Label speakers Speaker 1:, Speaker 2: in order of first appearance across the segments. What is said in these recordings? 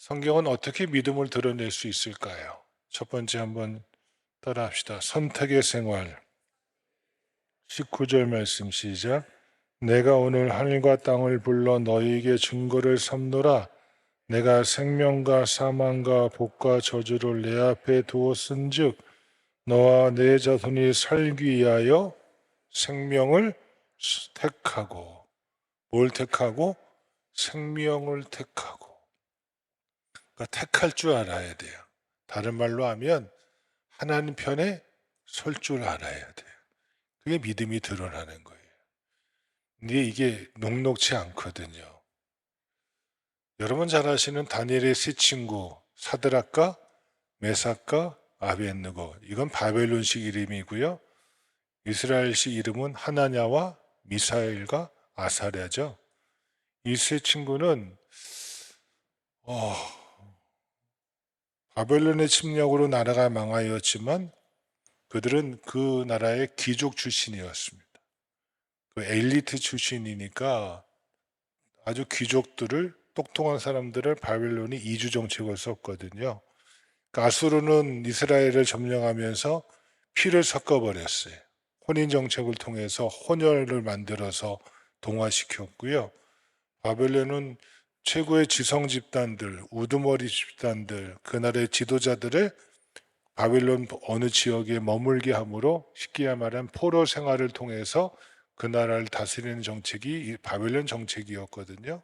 Speaker 1: 성경은 어떻게 믿음을 드러낼 수 있을까요? 첫 번째 한번 따라합시다. 선택의 생활. 19절 말씀 시작. 내가 오늘 하늘과 땅을 불러 너희에게 증거를 삼노라. 내가 생명과 사망과 복과 저주를 내 앞에 두었은즉 너와 내 자손이 살기 위하여 생명을 택하고, 뭘 택하고? 생명을 택하고. 그러니까 택할 줄 알아야 돼요. 다른 말로 하면 하나님 편에 설 줄 알아야 돼요. 그게 믿음이 드러나는 거예요. 근데 이게 녹록지 않거든요. 여러분 잘 아시는 다니엘의 세 친구 사드락과 메삭과 아벳느고, 이건 바벨론식 이름이고요. 이스라엘식 이름은 하나냐와 미사엘과 아사랴죠. 이 세 친구는 바벨론의 침략으로 나라가 망하였지만 그들은 그 나라의 귀족 출신이었습니다. 그 엘리트 출신이니까 아주 귀족들을, 똑똑한 사람들을 바벨론이 이주 정책을 썼거든요. 그러니까 아수르는 이스라엘을 점령하면서 피를 섞어버렸어요. 혼인 정책을 통해서 혼혈을 만들어서 동화시켰고요. 바벨론은 최고의 지성 집단들, 우두머리 집단들, 그날의 지도자들을 바벨론 어느 지역에 머물게 함으로 쉽게 말하면 포로 생활을 통해서 그 나라를 다스리는 정책이 바벨론 정책이었거든요.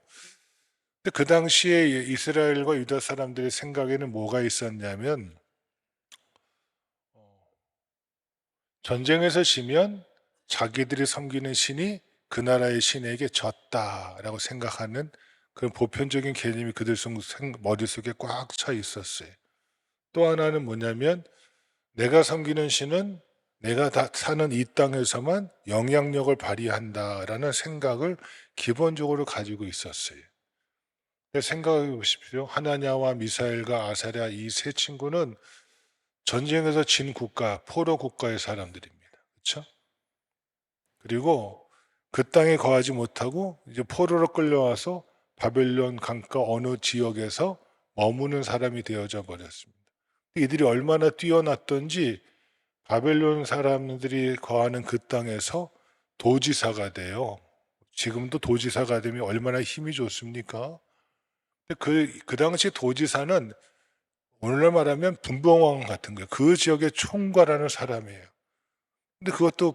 Speaker 1: 근데 그 당시에 이스라엘과 유다 사람들의 생각에는 뭐가 있었냐면 전쟁에서 지면 자기들이 섬기는 신이 그 나라의 신에게 졌다라고 생각하는 그런 보편적인 개념이 그들 머릿속에 꽉 차 있었어요. 또 하나는 뭐냐면 내가 섬기는 신은 내가 다 사는 이 땅에서만 영향력을 발휘한다라는 생각을 기본적으로 가지고 있었어요. 생각해 보십시오. 하나냐와 미사엘과 아사랴 이 세 친구는 전쟁에서 진 국가, 포로 국가의 사람들입니다. 그렇죠? 그리고 그 땅에 거하지 못하고 이제 포로로 끌려와서 바벨론 강가 어느 지역에서 머무는 사람이 되어져 버렸습니다. 이들이 얼마나 뛰어났던지 바벨론 사람들이 거하는 그 땅에서 도지사가 돼요. 지금도 도지사가 되면 얼마나 힘이 좋습니까? 그 당시 도지사는 오늘날 말하면 분봉왕 같은 거예요. 그 지역의 총괄하는 사람이에요. 근데 그것도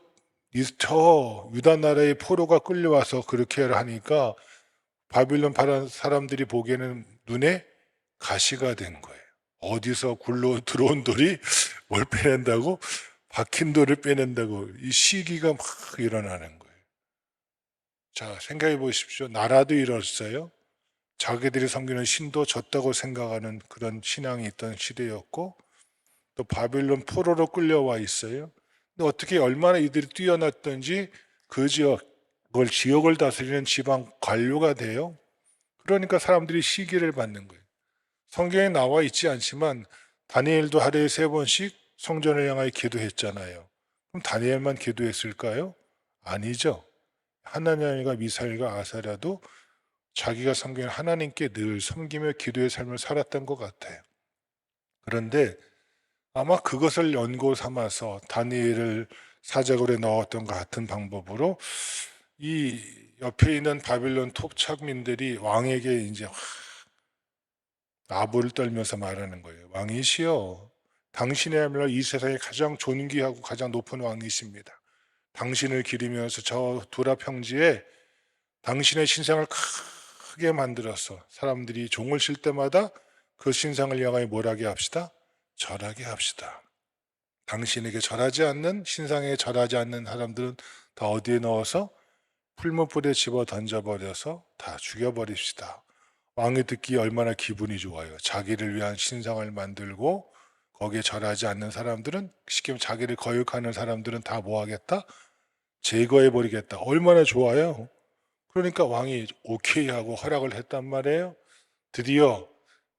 Speaker 1: 저 유다 나라의 포로가 끌려와서 그렇게 하니까 바빌론 사람들이 보기에는 눈에 가시가 된 거예요. 어디서 굴러 들어온 돌이 뭘 빼낸다고? 박힌 돌을 빼낸다고. 이 시기가 막 일어나는 거예요. 자, 생각해 보십시오. 나라도 이랬어요. 자기들이 섬기는 신도 졌다고 생각하는 그런 신앙이 있던 시대였고, 또 바빌론 포로로 끌려와 있어요. 근데 어떻게 얼마나 이들이 뛰어났던지 그 지역을 다스리는 지방 관료가 돼요. 그러니까 사람들이 시기를 받는 거예요. 성경에 나와 있지 않지만 다니엘도 하루에 3번씩 성전을 향하여 기도했잖아요. 그럼 다니엘만 기도했을까요? 아니죠. 하나냐일과 미사일과 아사랴도 자기가 섬기는 하나님께 늘 섬기며 기도의 삶을 살았던 것 같아요. 그런데 아마 그것을 연고 삼아서 다니엘을 사자굴에 넣었던 것 같은 방법으로 이 옆에 있는 바빌론 톱착민들이 왕에게 이제 아부를 떨면서 말하는 거예요. 왕이시여, 당신이야말로 이 세상에 가장 존귀하고 가장 높은 왕이십니다. 당신을 기리면서 저 두라 평지에 당신의 신상을 크게 만들어서 사람들이 종을 칠 때마다 그 신상을 향하여 뭘하게 합시다? 절하게 합시다. 당신에게 절하지 않는, 신상에 절하지 않는 사람들은 다 어디에 넣어서 풀무불에 집어 던져버려서 다 죽여버립시다. 왕이 듣기에 얼마나 기분이 좋아요. 자기를 위한 신상을 만들고 거기에 절하지 않는 사람들은, 쉽게 말하면 자기를 거역하는 사람들은 다 뭐하겠다? 제거해버리겠다. 얼마나 좋아요. 그러니까 왕이 오케이 하고 허락을 했단 말이에요. 드디어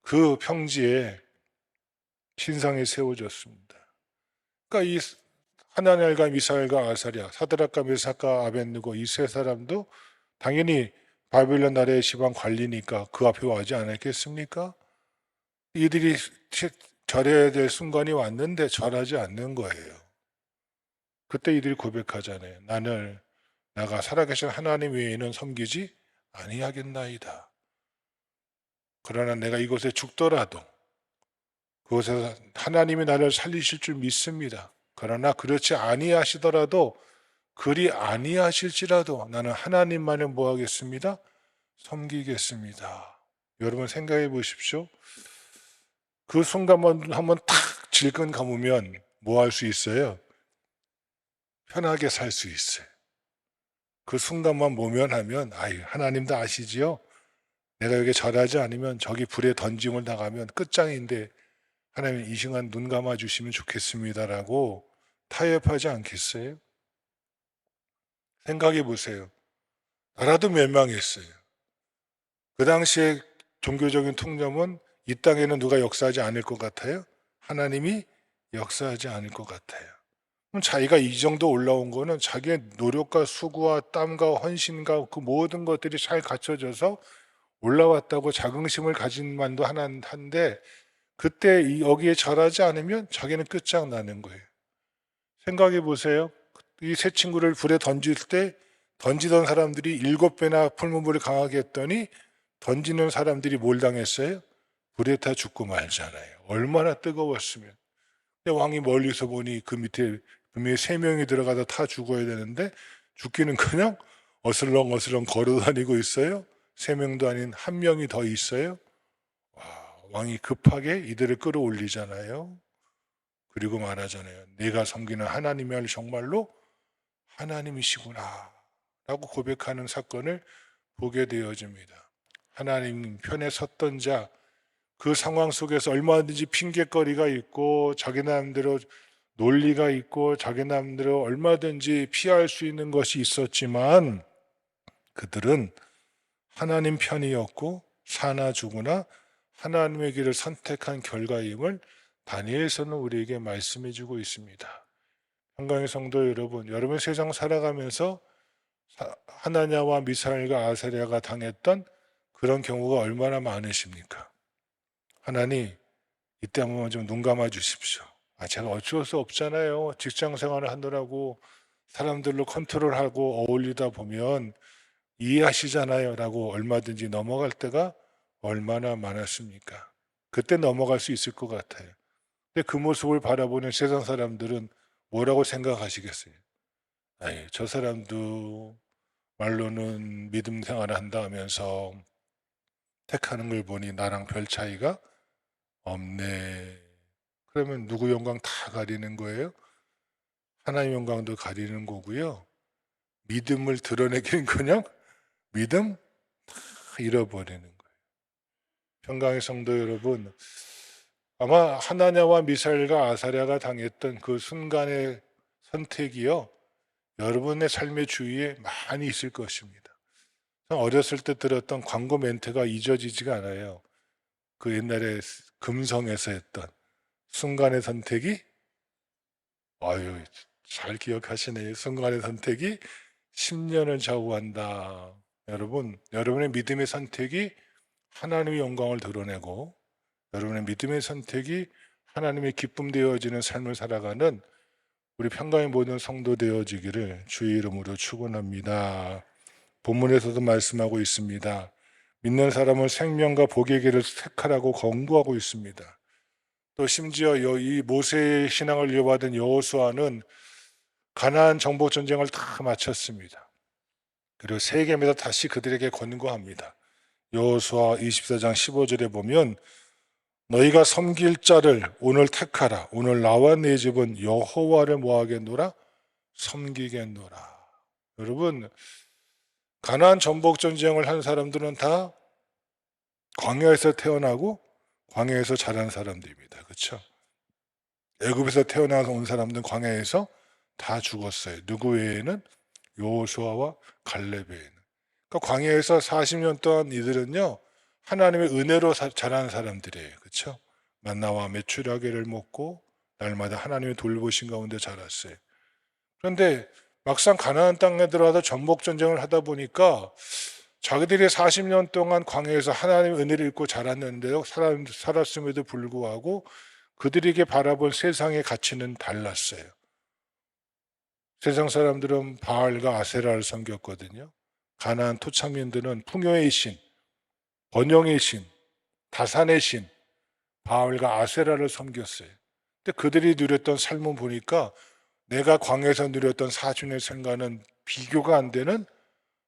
Speaker 1: 그 평지에 신상이 세워졌습니다. 그러니까 이 하나넬과 미사엘과 아사랴, 사드락과 메삭과 아벳느고 이 세 사람도 당연히 바빌론 나라의 지방 관리니까 그 앞에 와지 않았겠습니까? 이들이 절해야 될 순간이 왔는데 절하지 않는 거예요. 그때 이들이 고백하잖아요. 나가 살아계신 하나님 외에는 섬기지 아니하겠나이다. 그러나 내가 이곳에 죽더라도 그곳에서 하나님이 나를 살리실 줄 믿습니다. 그러나 그렇지 아니하시더라도 그리 아니하실지라도 나는 하나님만을 뭐 하겠습니다? 섬기겠습니다. 여러분 생각해 보십시오. 그 순간만 한번 탁 질끈 감으면 뭐 할 수 있어요? 편하게 살 수 있어요. 그 순간만 모면하면 아이 하나님도 아시지요? 내가 여기 절하지 않으면 저기 불에 던짐을 당하면 끝장인데 하나님 이 시간 눈 감아 주시면 좋겠습니다라고 타협하지 않겠어요? 생각해 보세요. 나라도 멸망했어요. 그 당시에 종교적인 통념은 이 땅에는 누가 역사하지 않을 것 같아요? 하나님이 역사하지 않을 것 같아요. 그럼 자기가 이 정도 올라온 거는 자기의 노력과 수고와 땀과 헌신과 그 모든 것들이 잘 갖춰져서 올라왔다고 자긍심을 가진 만도 한데 그때 여기에 절하지 않으면 자기는 끝장나는 거예요. 생각해 보세요. 이 세 친구를 불에 던질 때 던지던 사람들이 7배나 풀무불을 강하게 했더니 던지는 사람들이 뭘 당했어요? 불에 타 죽고 말잖아요. 얼마나 뜨거웠으면. 근데 왕이 멀리서 보니 그 밑에 분명히 3명이 들어가서 타 죽어야 되는데 죽기는 그냥 어슬렁어슬렁 걸어 다니고 있어요. 3명도 아닌 1명이 더 있어요. 왕이 급하게 이들을 끌어올리잖아요. 그리고 말하잖아요. 내가 섬기는 하나님이 정말로 하나님이시구나 라고 고백하는 사건을 보게 되어집니다. 하나님 편에 섰던 자, 그 상황 속에서 얼마든지 핑계거리가 있고 자기 나름대로 논리가 있고 자기 나름대로 얼마든지 피할 수 있는 것이 있었지만 그들은 하나님 편이었고 사나 죽으나 하나님의 길을 선택한 결과임을 다니엘서는 우리에게 말씀해 주고 있습니다. 평강의 성도 여러분, 여러분 세상 살아가면서 하나냐와 미사엘과 아사랴가 당했던 그런 경우가 얼마나 많으십니까? 하나님, 이때 한번 좀 눈 감아 주십시오. 제가 어쩔 수 없잖아요. 직장 생활을 하느라고 사람들로 컨트롤하고 어울리다 보면 이해하시잖아요. 라고 얼마든지 넘어갈 때가 얼마나 많았습니까? 그때 넘어갈 수 있을 것 같아요. 근데 그 모습을 바라보는 세상 사람들은 뭐라고 생각하시겠어요? 저 사람도 말로는 믿음 생활을 한다 하면서 택하는 걸 보니 나랑 별 차이가 없네. 그러면 누구 영광 다 가리는 거예요? 하나님 영광도 가리는 거고요. 믿음을 드러내기는 그냥 믿음 다 잃어버리는 거예요. 평강의 성도 여러분, 아마 하나냐와 미사엘과 아사랴가 당했던 그 순간의 선택이요. 여러분의 삶의 주위에 많이 있을 것입니다. 어렸을 때 들었던 광고 멘트가 잊어지지가 않아요. 그 옛날에 금성에서 했던 순간의 선택이 아유 잘 기억하시네요. 순간의 선택이 10년을 좌우한다. 여러분, 여러분의 믿음의 선택이 하나님의 영광을 드러내고 여러분의 믿음의 선택이 하나님의 기쁨 되어지는 삶을 살아가는 우리 평강의 모든 성도 되어지기를 주의 이름으로 축원합니다. 본문에서도 말씀하고 있습니다. 믿는 사람은 생명과 복의 길을 택하라고 권고하고 있습니다. 또 심지어 이 모세의 신앙을 이어받은 여호수아는 가나안 정복 전쟁을 다 마쳤습니다. 그리고 세겜에서 다시 그들에게 권고합니다. 여호수아 24장 15절에 보면 너희가 섬길 자를 오늘 택하라. 오늘 나와 내 집은 여호와를 뭐하겠노라? 섬기겠노라. 여러분, 가나안 전복 전쟁을 한 사람들은 다 광야에서 태어나고 광야에서 자란 사람들입니다. 그렇죠? 애굽에서 태어나서 온 사람들은 광야에서 다 죽었어요. 누구 외에는? 여호수아와 갈렙 외에는. 그러니까 광야에서 40년 동안 이들은요 하나님의 은혜로 자란 사람들이에요. 그렇죠? 만나와 메추라기를 먹고 날마다 하나님의 돌보신 가운데 자랐어요. 그런데 막상 가나안 땅에 들어가서 전복 전쟁을 하다 보니까 자기들이 40년 동안 광야에서 하나님의 은혜를 입고 자랐는데요. 살았음에도 불구하고 그들에게 바라본 세상의 가치는 달랐어요. 세상 사람들은 바알과 아세라를 섬겼거든요. 가나안 토착민들은 풍요의 신, 번영의 신, 다산의 신, 바알과 아세라를 섬겼어요. 근데 그들이 누렸던 삶을 보니까 내가 광야에서 누렸던 40년의 생과는 비교가 안 되는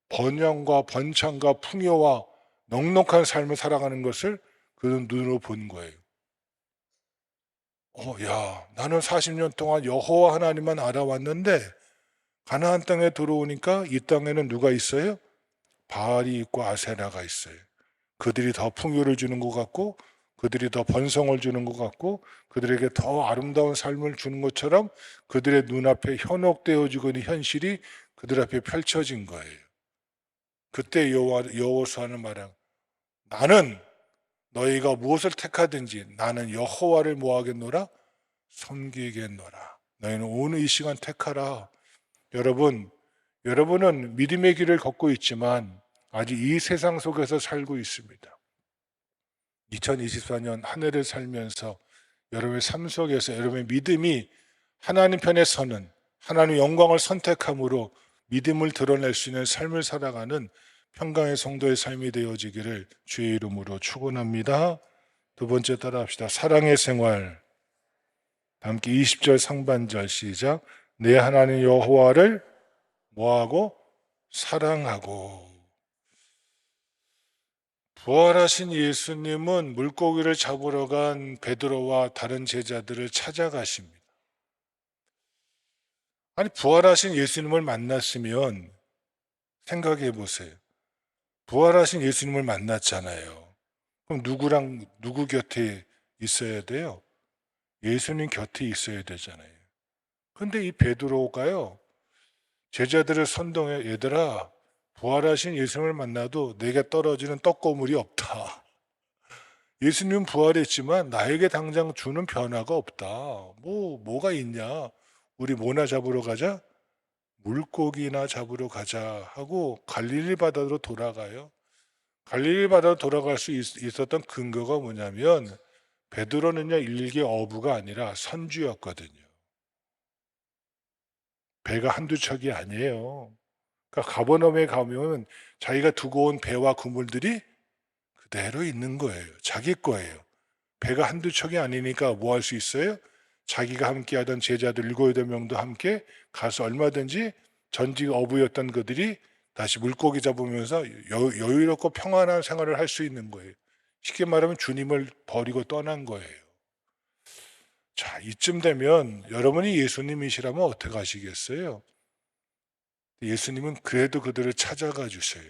Speaker 1: 번영과 번창과 풍요와 넉넉한 삶을 살아가는 것을 그는 눈으로 본 거예요. 야, 나는 40년 동안 여호와 하나님만 알아왔는데 가나안 땅에 들어오니까 이 땅에는 누가 있어요? 바알이 있고 아세라가 있어요. 그들이 더 풍요를 주는 것 같고 그들이 더 번성을 주는 것 같고 그들에게 더 아름다운 삶을 주는 것처럼 그들의 눈앞에 현혹되어지고 있는 현실이 그들 앞에 펼쳐진 거예요. 그때 여호수아는 말한 나는 너희가 무엇을 택하든지 나는 여호와를 뭐하겠노라? 섬기겠노라. 너희는 오늘 이 시간 택하라. 여러분은 믿음의 길을 걷고 있지만 아직 이 세상 속에서 살고 있습니다. 2024년 한 해를 살면서 여러분의 삶 속에서 여러분의 믿음이 하나님 편에 서는 하나님의 영광을 선택함으로 믿음을 드러낼 수 있는 삶을 살아가는 평강의 성도의 삶이 되어지기를 주의 이름으로 축원합니다. 두 번째 따라합시다. 사랑의 생활. 함께 20절 상반절 시작. 내 하나님 여호와를 뭐하고? 사랑하고. 부활하신 예수님은 물고기를 잡으러 간 베드로와 다른 제자들을 찾아가십니다. 아니, 부활하신 예수님을 만났으면 생각해 보세요. 부활하신 예수님을 만났잖아요. 그럼 누구 곁에 있어야 돼요? 예수님 곁에 있어야 되잖아요. 근데 이 베드로가요, 제자들을 선동해, 얘들아, 부활하신 예수님을 만나도 내게 떨어지는 떡고물이 없다. 예수님은 부활했지만 나에게 당장 주는 변화가 없다. 뭐가 있냐? 우리 뭐나 잡으러 가자? 물고기나 잡으러 가자 하고 갈릴리 바다로 돌아가요. 갈릴리 바다로 돌아갈 수 있었던 근거가 뭐냐면 베드로는요, 일개 어부가 아니라 선주였거든요. 배가 한두 척이 아니에요. 그러니까 가버나움에 가면 자기가 두고 온 배와 그물들이 그대로 있는 거예요. 자기 거예요. 배가 한두 척이 아니니까 뭐 할 수 있어요? 자기가 함께 하던 제자들 7, 8명도 함께 가서 얼마든지 전직 어부였던 그들이 다시 물고기 잡으면서 여유롭고 평안한 생활을 할 수 있는 거예요. 쉽게 말하면 주님을 버리고 떠난 거예요. 자, 이쯤 되면 여러분이 예수님이시라면 어떻게 하시겠어요? 예수님은 그래도 그들을 찾아가 주셔요.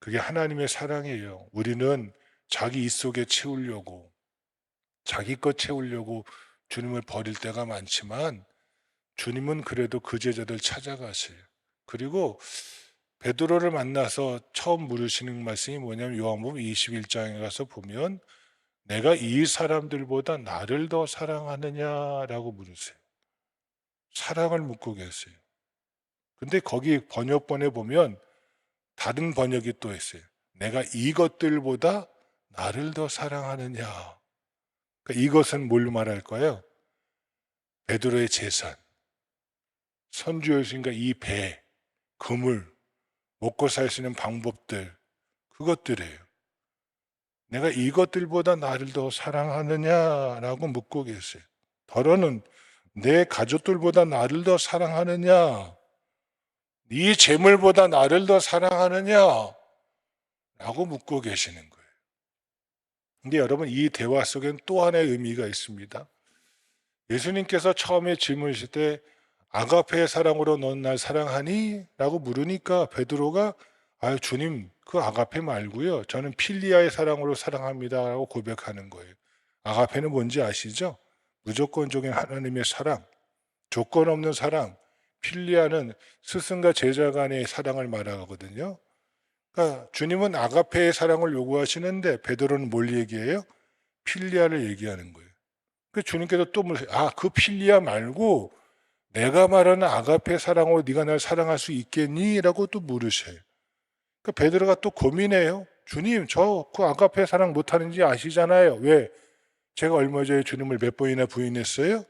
Speaker 1: 그게 하나님의 사랑이에요. 우리는 자기 입 속에 채우려고, 자기 것 채우려고 주님을 버릴 때가 많지만 주님은 그래도 그 제자들 찾아가세요. 그리고 베드로를 만나서 처음 물으시는 말씀이 뭐냐면 요한복음 21장에 가서 보면 내가 이 사람들보다 나를 더 사랑하느냐라고 물으세요. 사랑을 묻고 계세요. 근데 거기 번역본에 보면 다른 번역이 또 있어요. 내가 이것들보다 나를 더 사랑하느냐. 그러니까 이것은 뭘 말할까요? 베드로의 재산, 선주였으니까 이 배, 그물, 먹고 살 수 있는 방법들, 그것들이에요. 내가 이것들보다 나를 더 사랑하느냐라고 묻고 계세요. 더러는 내 가족들보다 나를 더 사랑하느냐, 네 재물보다 나를 더 사랑하느냐라고 묻고 계시는 거예요. 근데 여러분, 이 대화 속엔 또 하나의 의미가 있습니다. 예수님께서 처음에 질문하실 때 아가페의 사랑으로 넌 날 사랑하니? 라고 물으니까 베드로가 주님, 그 아가페 말고요, 저는 필리아의 사랑으로 사랑합니다 라고 고백하는 거예요. 아가페는 뭔지 아시죠? 무조건적인 하나님의 사랑, 조건 없는 사랑. 필리아는 스승과 제자 간의 사랑을 말하거든요. 그러니까 주님은 아가페의 사랑을 요구하시는데 베드로는 뭘 얘기해요? 필리아를 얘기하는 거예요. 그 주님께서 또 물으세요. 그 필리아 말고 내가 말하는 아가페 사랑으로 네가 날 사랑할 수 있겠니? 라고 또 물으셔요. 그 베드로가 또 고민해요. 주님, 저 그 아가페 사랑 못하는지 아시잖아요. 왜? 제가 얼마 전에 주님을 몇 번이나 부인했어요?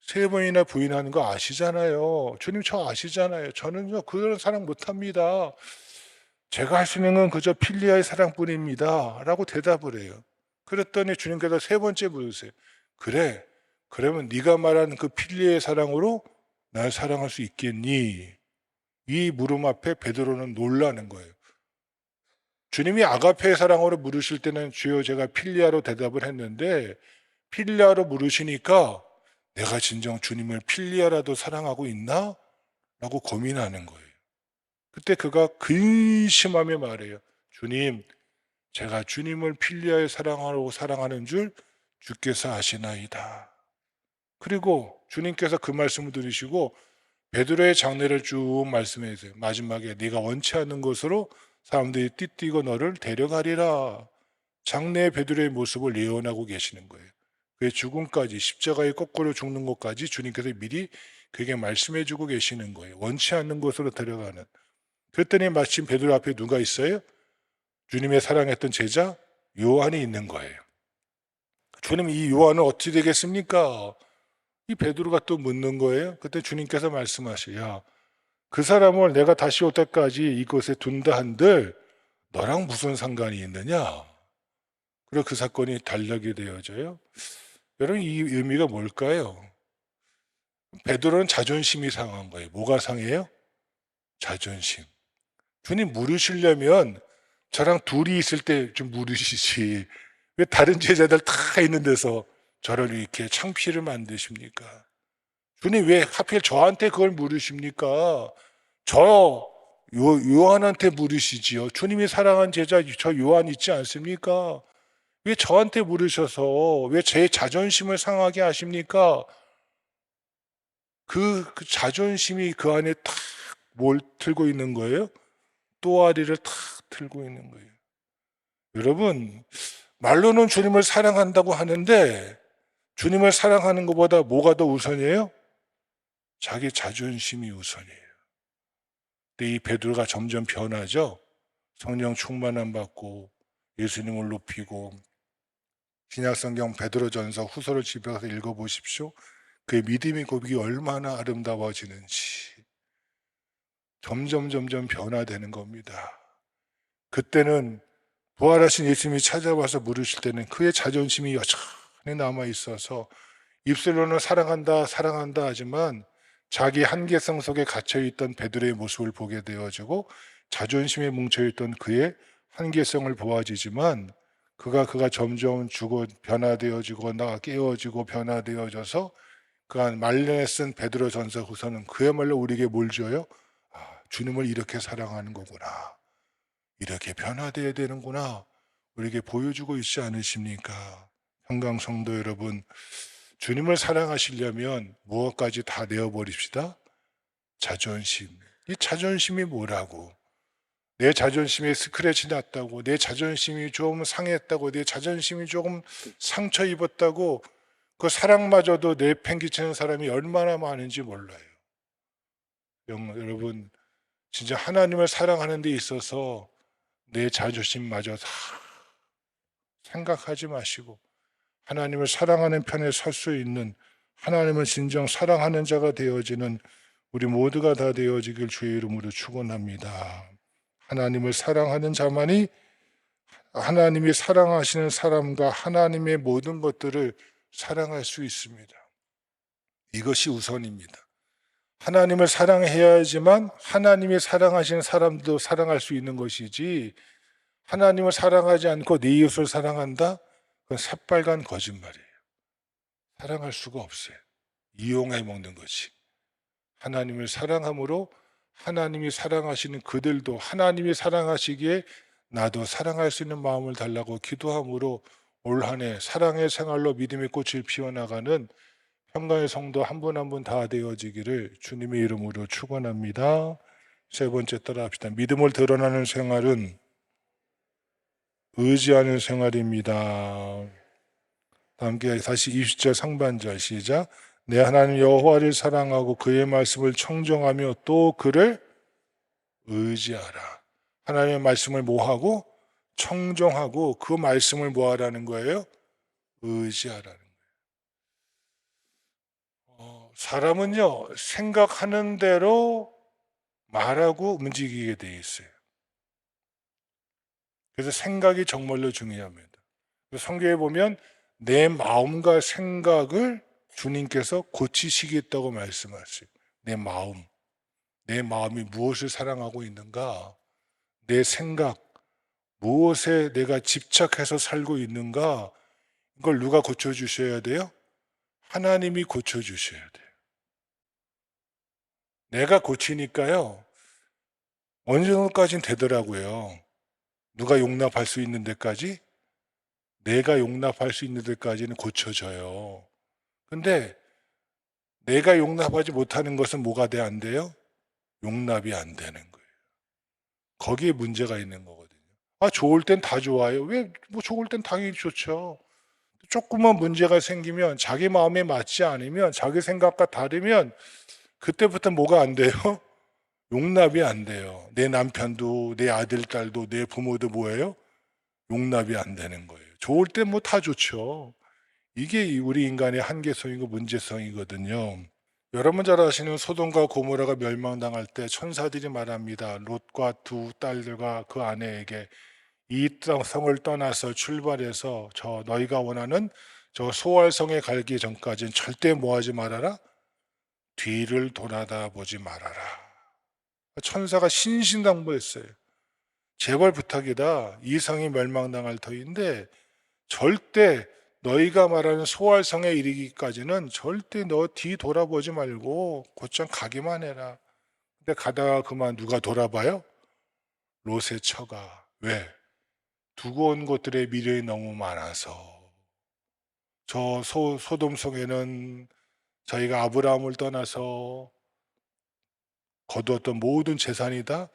Speaker 1: 3번이나 부인하는 거 아시잖아요. 주님 저 아시잖아요. 저는요 그런 사랑 못합니다. 제가 할 수 있는 건 그저 필리아의 사랑뿐입니다. 라고 대답을 해요. 그랬더니 주님께서 3번째 물으세요. 그래, 그러면 네가 말하는 그 필리아의 사랑으로 날 사랑할 수 있겠니? 이 물음 앞에 베드로는 놀라는 거예요. 주님이 아가페의 사랑으로 물으실 때는 주여 제가 필리아로 대답을 했는데 필리아로 물으시니까 내가 진정 주님을 필리아라도 사랑하고 있나? 라고 고민하는 거예요. 그때 그가 근심하며 말해요. 주님, 제가 주님을 필리아의 사랑하고 사랑하는 줄 주께서 아시나이다. 그리고 주님께서 그 말씀을 들으시고 베드로의 장례를 쭉 말씀해 주세요. 마지막에 네가 원치 않는 곳으로 사람들이 띠띠고 너를 데려가리라. 장례 베드로의 모습을 예언하고 계시는 거예요. 그의 죽음까지 십자가에 거꾸로 죽는 것까지 주님께서 미리 그에게 말씀해 주고 계시는 거예요. 원치 않는 곳으로 데려가는. 그랬더니 마침 베드로 앞에 누가 있어요? 주님의 사랑했던 제자 요한이 있는 거예요. 주님 이 요한은 어찌 되겠습니까? 이 베드로가 또 묻는 거예요. 그때 주님께서 말씀하셔요. 그 사람을 내가 다시 올 때까지 이곳에 둔다 한들 너랑 무슨 상관이 있느냐? 그리고 그 사건이 달력이 되어져요. 여러분 이 의미가 뭘까요? 베드로는 자존심이 상한 거예요. 뭐가 상해요? 자존심. 주님 물으시려면 저랑 둘이 있을 때 좀 물으시지. 왜 다른 제자들 다 있는 데서 저를 이렇게 창피를 만드십니까? 주님 왜 하필 저한테 그걸 물으십니까? 요한한테 물으시지요. 주님이 사랑한 제자 저 요한 있지 않습니까? 왜 저한테 물으셔서 왜 제 자존심을 상하게 하십니까? 그 자존심이 그 안에 탁 뭘 틀고 있는 거예요? 또아리를 탁 틀고 있는 거예요. 여러분, 말로는 주님을 사랑한다고 하는데 주님을 사랑하는 것보다 뭐가 더 우선이에요? 자기 자존심이 우선이에요. 근데 이 베드로가 점점 변하죠. 성령 충만함 받고 예수님을 높이고 신약성경 베드로전서 후서를 집에 가서 읽어보십시오. 그의 믿음의 고백이 얼마나 아름다워지는지 점점 변화되는 겁니다. 그때는 부활하신 예수님이 찾아와서 물으실 때는 그의 자존심이 여전히 남아있어서 입술로는 사랑한다 하지만 자기 한계성 속에 갇혀있던 베드로의 모습을 보게 되어지고 자존심에 뭉쳐있던 그의 한계성을 보아지지만 그가 점점 변화되어지고 깨어지고 변화되어져서 그 말년에 쓴 베드로전서 후서는 그야말로 우리에게 뭘 줘요? 주님을 이렇게 사랑하는 거구나. 이렇게 변화되어야 되는구나. 우리에게 보여주고 있지 않으십니까? 평강 성도 여러분, 주님을 사랑하시려면 무엇까지 다 내어버립시다. 자존심. 이 자존심이 뭐라고? 내 자존심에 스크래치 났다고, 내 자존심이 좀 상했다고, 내 자존심이 조금 상처 입었다고 그 사랑마저도 내팽개치는 사람이 얼마나 많은지 몰라요. 여러분, 진짜 하나님을 사랑하는 데 있어서 내 자존심마저 다 생각하지 마시고 하나님을 사랑하는 편에 설 수 있는 하나님을 진정 사랑하는 자가 되어지는 우리 모두가 다 되어지길 주의 이름으로 축원합니다. 하나님을 사랑하는 자만이 하나님이 사랑하시는 사람과 하나님의 모든 것들을 사랑할 수 있습니다. 이것이 우선입니다. 하나님을 사랑해야지만 하나님이 사랑하시는 사람도 사랑할 수 있는 것이지 하나님을 사랑하지 않고 네 이웃을 사랑한다? 그건 새빨간 거짓말이에요. 사랑할 수가 없어요. 이용해 먹는 것이. 하나님을 사랑함으로 하나님이 사랑하시는 그들도 하나님이 사랑하시기에 나도 사랑할 수 있는 마음을 달라고 기도함으로 올 한 해 사랑의 생활로 믿음의 꽃을 피워나가는 평강의 성도 한 분 한 분 다 되어지기를 주님의 이름으로 축원합니다. 세 번째 따라합시다. 믿음을 드러나는 생활은 의지하는 생활입니다. 함께 다시 20절 상반절 시작. 내 하나님 여호와를 사랑하고 그의 말씀을 청정하며 또 그를 의지하라. 하나님의 말씀을 뭐하고? 청종하고 그 말씀을 뭐하라는 거예요? 의지하라는 거예요. 사람은요, 생각하는 대로 말하고 움직이게 돼 있어요. 그래서 생각이 정말로 중요합니다. 성경에 보면 내 마음과 생각을 주님께서 고치시겠다고 말씀하세요. 내 마음, 내 마음이 무엇을 사랑하고 있는가? 내 생각, 무엇에 내가 집착해서 살고 있는가? 이걸 누가 고쳐주셔야 돼요? 하나님이 고쳐주셔야 돼요. 내가 고치니까요, 어느 정도까지는 되더라고요. 누가 용납할 수 있는 데까지? 내가 용납할 수 있는 데까지는 고쳐져요. 근데 내가 용납하지 못하는 것은 뭐가 안 돼요? 용납이 안 되는 거예요. 거기에 문제가 있는 거거든요. 좋을 땐 다 좋아요. 왜? 뭐 좋을 땐 당연히 좋죠. 조금만 문제가 생기면 자기 마음에 맞지 않으면 자기 생각과 다르면 그때부터 뭐가 안 돼요? 용납이 안 돼요. 내 남편도 내 아들, 딸도 내 부모도 뭐예요? 용납이 안 되는 거예요. 좋을 땐 뭐 다 좋죠. 이게 우리 인간의 한계성이고 문제성이거든요. 여러분 잘 아시는 소돔과 고모라가 멸망당할 때 천사들이 말합니다. 롯과 두 딸들과 그 아내에게 이 성을 떠나서 출발해서 저 너희가 원하는 저 소알성에 가기 전까지는 절대 뭐하지 말아라? 뒤를 돌아다 보지 말아라. 천사가 신신당부했어요. 제발 부탁이다. 이 성이 멸망당할 터인데 절대 너희가 말하는 소알성에 이르기까지는 절대 너 뒤 돌아보지 말고 곧장 가기만 해라. 근데 가다가 그만 누가 돌아봐요? 롯의 처가. 왜? 두고 온 것들의 미련이 너무 많아서. 저 소돔성에는 저희가 아브라함을 떠나서 거두었던 모든 재산이 다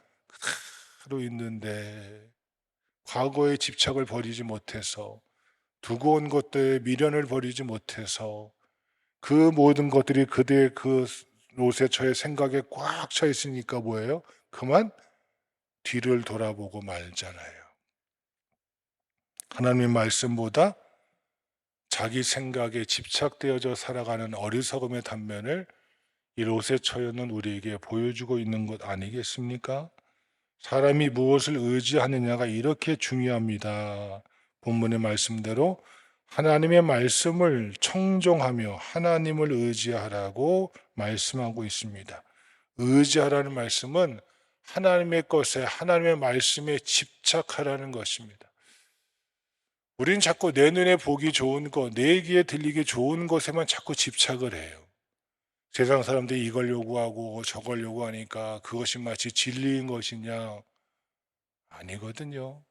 Speaker 1: 그대로 있는데 과거의 집착을 버리지 못해서 두고 온 것들의 미련을 버리지 못해서 그 모든 것들이 그대의 그 롯의 처의 생각에 꽉 차 있으니까 뭐예요? 그만 뒤를 돌아보고 말잖아요. 하나님의 말씀보다 자기 생각에 집착되어져 살아가는 어리석음의 단면을 이 롯의 처녀는 우리에게 보여주고 있는 것 아니겠습니까? 사람이 무엇을 의지하느냐가 이렇게 중요합니다. 본문의 말씀대로 하나님의 말씀을 청종하며 하나님을 의지하라고 말씀하고 있습니다. 의지하라는 말씀은 하나님의 것에, 하나님의 말씀에 집착하라는 것입니다. 우린 자꾸 내 눈에 보기 좋은 것, 내 귀에 들리기 좋은 것에만 자꾸 집착을 해요. 세상 사람들이 이걸 요구하고 저걸 요구하니까 그것이 마치 진리인 것이냐? 아니거든요.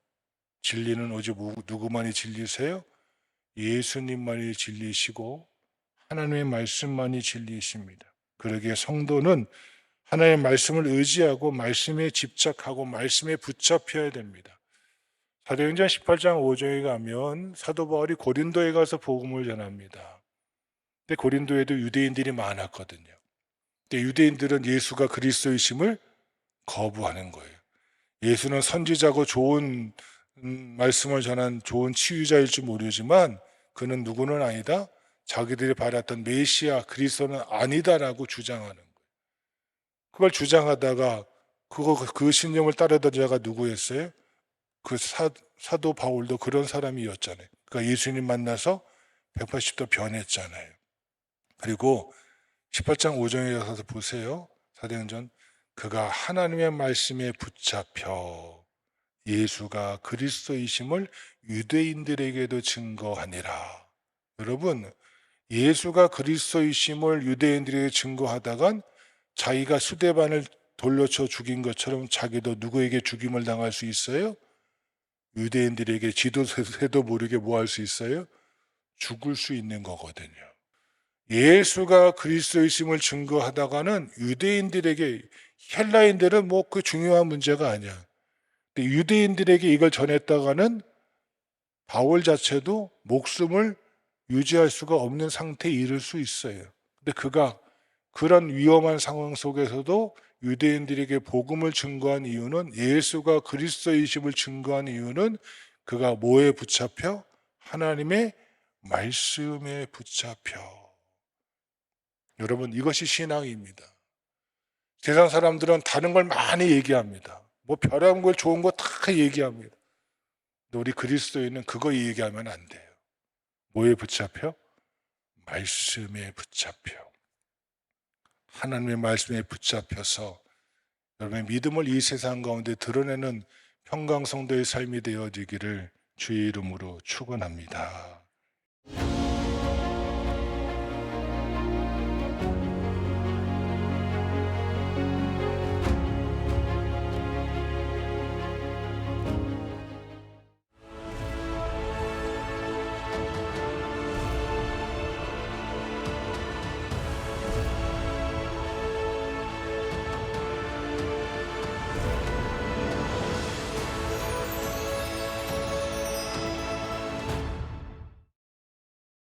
Speaker 1: 진리는 오직 누구만이 진리세요? 예수님만이 진리시고 하나님의 말씀만이 진리이십니다. 그러기에 성도는 하나님의 말씀을 의지하고 말씀에 집착하고 말씀에 붙잡혀야 됩니다. 사도행전 18장 5절에 가면 사도 바울이 고린도에 가서 복음을 전합니다. 근데 고린도에도 유대인들이 많았거든요. 근데 유대인들은 예수가 그리스도이심을 거부하는 거예요. 예수는 선지자고 좋은 말씀을 전한 좋은 치유자일 줄 모르지만 그는 누구는 아니다. 자기들이 바랐던 메시아 그리스도는 아니다라고 주장하는 거예요. 그걸 주장하다가 그 신념을 따르던 자가 누구였어요? 그 사도 바울도 그런 사람이었잖아요. 그러니까 예수님 만나서 180도 변했잖아요. 그리고 18장 5절에 가서 보세요. 사도행전 그가 하나님의 말씀에 붙잡혀 예수가 그리스도이심을 유대인들에게도 증거하니라. 여러분, 예수가 그리스도이심을 유대인들에게 증거하다간 자기가 수데반을 돌려쳐 죽인 것처럼 자기도 누구에게 죽임을 당할 수 있어요? 유대인들에게 지도새도 모르게 뭐 할 수 있어요? 죽을 수 있는 거거든요. 예수가 그리스도이심을 증거하다가는 유대인들에게 헬라인들은 뭐 그 중요한 문제가 아니야. 근데 유대인들에게 이걸 전했다가는 바울 자체도 목숨을 유지할 수가 없는 상태에 이를 수 있어요. 근데 그가 그런 위험한 상황 속에서도 유대인들에게 복음을 증거한 이유는, 예수가 그리스도이심을 증거한 이유는 그가 뭐에 붙잡혀? 하나님의 말씀에 붙잡혀. 여러분, 이것이 신앙입니다. 세상 사람들은 다른 걸 많이 얘기합니다. 뭐 별한 걸 좋은 거 다 얘기합니다. 근데 우리 그리스도인은 그거 얘기하면 안 돼요. 뭐에 붙잡혀? 말씀에 붙잡혀. 하나님의 말씀에 붙잡혀서 여러분의 믿음을 이 세상 가운데 드러내는 평강성도의 삶이 되어지기를 주의 이름으로 축원합니다.